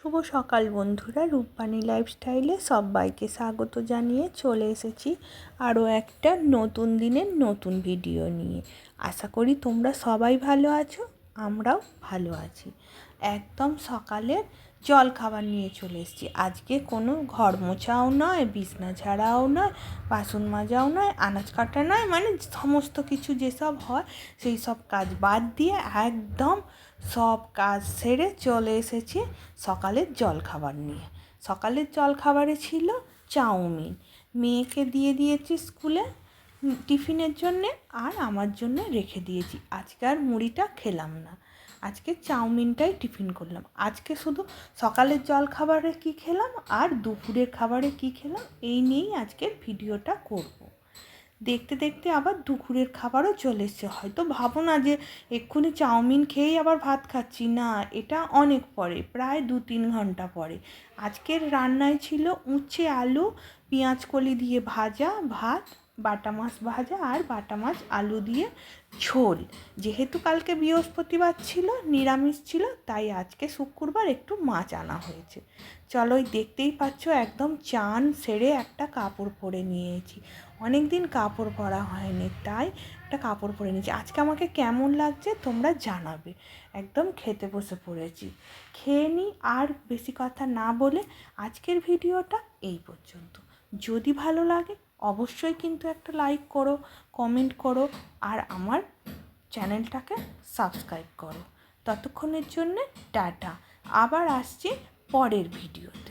শুভ সকাল বন্ধুরা, রূপবাণী লাইফস্টাইলে সবাইকে স্বাগত জানিয়ে চলে এসেছি আরও একটা নতুন দিনের নতুন ভিডিও নিয়ে। আশা করি তোমরা সবাই ভালো আছো, আমরাও ভালো আছি। একদম সকালের জল খাবার নিয়ে চলে এসেছি। আজকে কোনো ঘর মোছাও নয়, বিছনা ঝাড়াও নয়, বাসন মাজাও নয়, আনাজ কাটা নয়, মানে সমস্ত কিছু যেসব হয় সেই সব কাজ বাদ দিয়ে একদম সব কাজ সেরে চলে এসেছি সকালের জলখাবার নিয়ে। সকালের জলখাবারে ছিল চাউমিন। মেয়েকে দিয়ে দিয়েছি স্কুলে টিফিনের জন্যে, আর আমার জন্য রেখে দিয়েছি। আজকে আর মুড়িটা খেলাম না, আজকে চাউমিনটাই টিফিন করলাম। আজকে শুধু সকালের জলখাবারে কী খেলাম আর দুপুরের খাবারে কী খেলাম এই নিয়েই আজকের ভিডিওটা করব। দেখতে দেখতে আবার দুপুরের খাবারও চলে এসছে। হয়তো ভাবো না যে এক্ষুনি চাউমিন খেয়েই আবার ভাত খাচ্ছি, না, এটা অনেক পরে, প্রায় 2-3 ঘন্টা পরে। আজকের রান্নায় ছিল উচ্ছে আলু পেঁয়াজ কলি দিয়ে ভাজা ভাত, বাটা মাছ ভাজা আর বাটা মাছ আলু দিয়ে ঝোল। যেহেতু কালকে বৃহস্পতিবার ছিল, নিরামিষ ছিল, তাই আজকে শুক্রবার একটু মাছ আনা হয়েছে। চলো, দেখতেই পাচ্ছ একদম চান সেরে একটা কাপড় পরে নিয়েছি। অনেক দিন কাপড় পরা হয়নি, তাই একটা কাপড় পরে নিয়েছি। আজকে আমাকে কেমন লাগছে তোমরা জানাবে। একদম খেতে বসে পড়েছি, খেয়ে নিই। আর বেশি কথা না বলে আজকের ভিডিওটা এই পর্যন্ত। যদি ভালো লাগে অবশ্যই কিন্তু একটা লাইক করো, কমেন্ট করো, আর আমার চ্যানেলটাকে সাবস্ক্রাইব করো। ততক্ষণের জন্যে টাটা, আবার আসছি পরের ভিডিওতে।